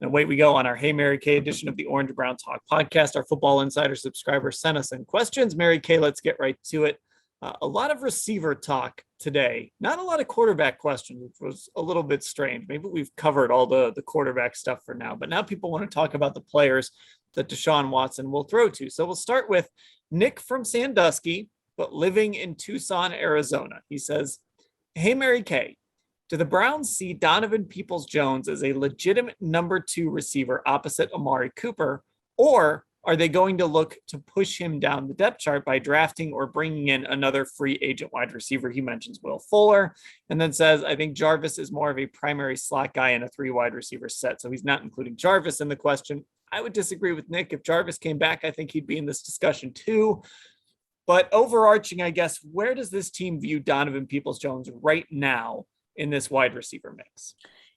And away we go on our Hey Mary Kay edition of the Orange Brown Talk podcast. Our Football Insider subscribers sent us in questions. Mary Kay, let's get right to it. A lot of receiver talk today, not a lot of quarterback questions, which was a little bit strange. Maybe we've covered all the quarterback stuff for now, but now people want to talk about the players that Deshaun Watson will throw to. So we'll start with Nick from Sandusky, but living in Tucson, Arizona. He says, hey, Mary Kay, do the Browns see Donovan PeoplesJones as a legitimate number 2 receiver opposite Amari Cooper, or are they going to look to push him down the depth chart by drafting or bringing in another free agent wide receiver? He mentions Will Fuller and then says, I think Jarvis is more of a primary slot guy in a 3 wide receiver set. So he's not including Jarvis in the question. I would disagree with Nick. If Jarvis came back, I think he'd be in this discussion too. But overarching, I guess, where does this team view Donovan PeoplesJones right now in this wide receiver mix?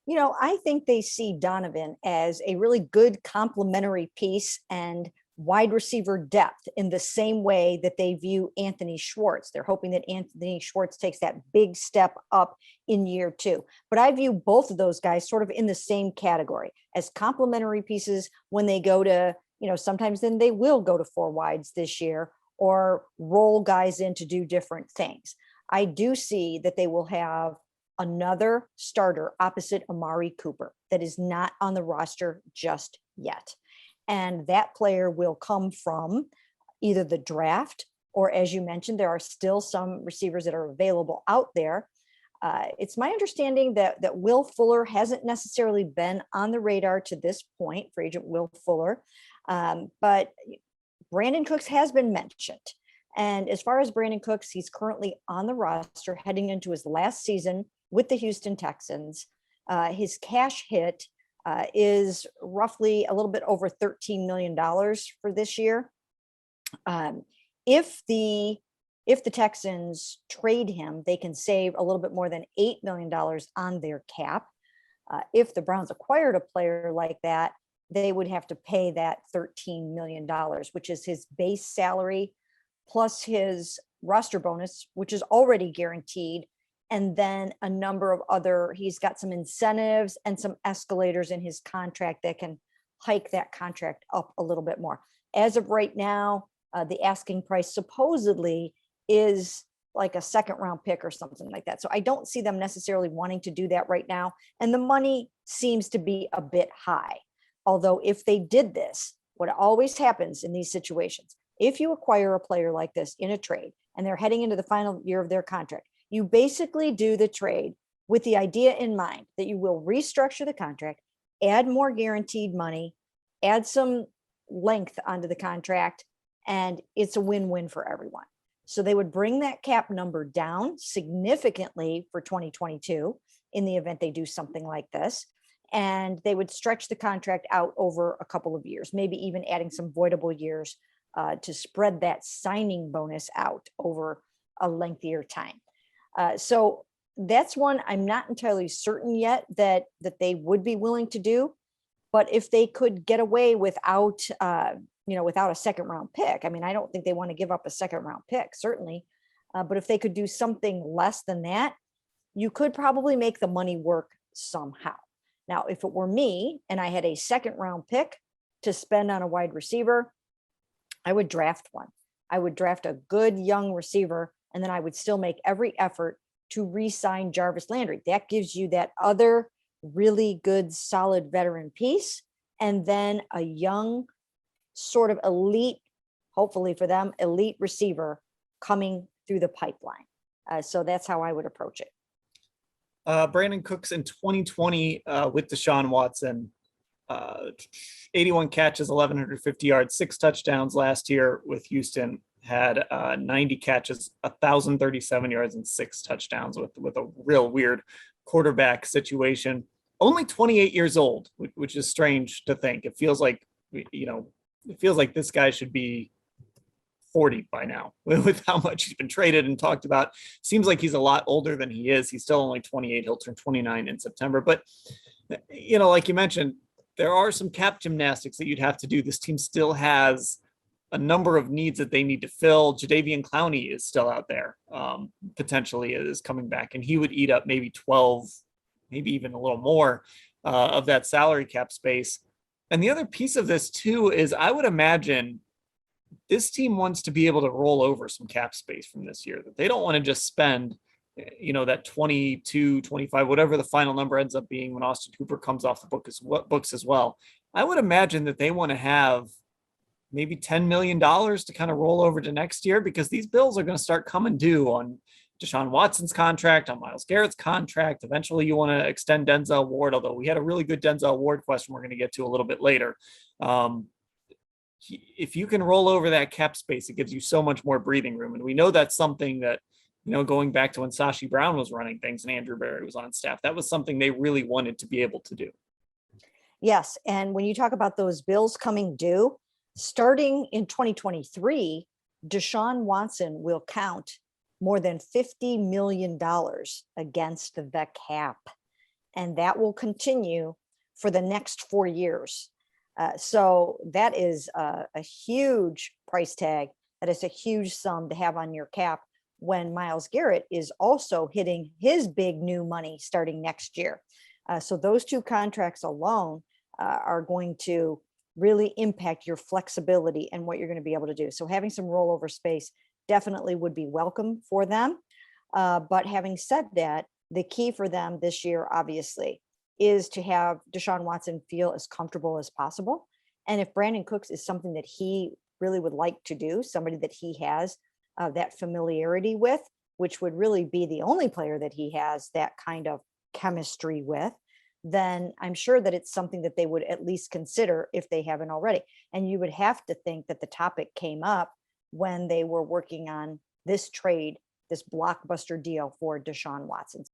You know, I think they see Donovan as a really good complementary piece and wide receiver depth in the same way that they view Anthony Schwartz. They're hoping that Anthony Schwartz takes that big step up in year 2. But I view both of those guys sort of in the same category as complementary pieces when they go to, you know, sometimes then they will go to 4 wides this year or roll guys in to do different things. I do see that they will have another starter opposite Amari Cooper that is not on the roster just yet. And that player will come from either the draft or, as you mentioned, there are still some receivers that are available out there. It's my understanding that Will Fuller hasn't necessarily been on the radar to this point, for agent Will Fuller, but Brandon Cooks has been mentioned. And as far as Brandon Cooks, he's currently on the roster heading into his last season with the Houston Texans. His cash hit is roughly a little bit over $13 million for this year. If the Texans trade him, they can save a little bit more than $8 million on their cap. If the Browns acquired a player like that, they would have to pay that $13 million, which is his base salary plus his roster bonus, which is already guaranteed. And then a number of he's got some incentives and some escalators in his contract that can hike that contract up a little bit more. As of right now, the asking price supposedly is like a 2nd round pick or something like that. So I don't see them necessarily wanting to do that right now. And the money seems to be a bit high. Although if they did this, what always happens in these situations, if you acquire a player like this in a trade and they're heading into the final year of their contract, you basically do the trade with the idea in mind that you will restructure the contract, add more guaranteed money, add some length onto the contract, and it's a win-win for everyone. So they would bring that cap number down significantly for 2022 in the event they do something like this. And they would stretch the contract out over a couple of years, maybe even adding some voidable years to spread that signing bonus out over a lengthier time. So that's one I'm not entirely certain yet that they would be willing to do. But if they could get away without a 2nd round pick, I mean, I don't think they want to give up a 2nd round pick, certainly. But if they could do something less than that, you could probably make the money work somehow. Now, if it were me and I had a 2nd round pick to spend on a wide receiver, I would draft one. I would draft a good young receiver, and then I would still make every effort to re-sign Jarvis Landry. That gives you that other really good, solid veteran piece, and then a young, sort of elite, hopefully for them, elite receiver coming through the pipeline. So that's how I would approach it. Brandon Cooks in 2020 with Deshaun Watson, 81 catches, 1,150 yards, 6 touchdowns last year with Houston, had 90 catches, 1,037 yards and 6 touchdowns with a real weird quarterback situation. Only 28 years old, which is strange to think. It feels like, this guy should be 40 by now with how much he's been traded and talked about. Seems like he's a lot older than he is. He's still only 28. He'll turn 29 in September. But, like you mentioned, there are some cap gymnastics that you'd have to do. This team still has a number of needs that they need to fill. Jadeveon Clowney is still out there, potentially is coming back, and he would eat up maybe 12, maybe even a little more of that salary cap space. And the other piece of this too is I would imagine this team wants to be able to roll over some cap space from this year, that they don't want to just spend, that 22, 25, whatever the final number ends up being when Austin Hooper comes off the books as well. I would imagine that they want to have maybe $10 million to kind of roll over to next year, because these bills are going to start coming due on Deshaun Watson's contract, on Myles Garrett's contract. Eventually you want to extend Denzel Ward, although we had a really good Denzel Ward question we're going to get to a little bit later. If you can roll over that cap space, it gives you so much more breathing room. And we know that's something that, going back to when Sashi Brown was running things and Andrew Barry was on staff, that was something they really wanted to be able to do. Yes. And when you talk about those bills coming due, starting in 2023, Deshaun Watson will count more than $50 million against the cap. And that will continue for the next 4 years. So that is a huge price tag. That is a huge sum to have on your cap when Myles Garrett is also hitting his big new money starting next year. So those two contracts alone are going to really impact your flexibility and what you're going to be able to do. So having some rollover space definitely would be welcome for them. But having said that, the key for them this year, obviously, is to have Deshaun Watson feel as comfortable as possible. And if Brandon Cooks is something that he really would like to do, somebody that he has that familiarity with, which would really be the only player that he has that kind of chemistry with, then I'm sure that it's something that they would at least consider if they haven't already. And you would have to think that the topic came up when they were working on this trade, this blockbuster deal for Deshaun Watson.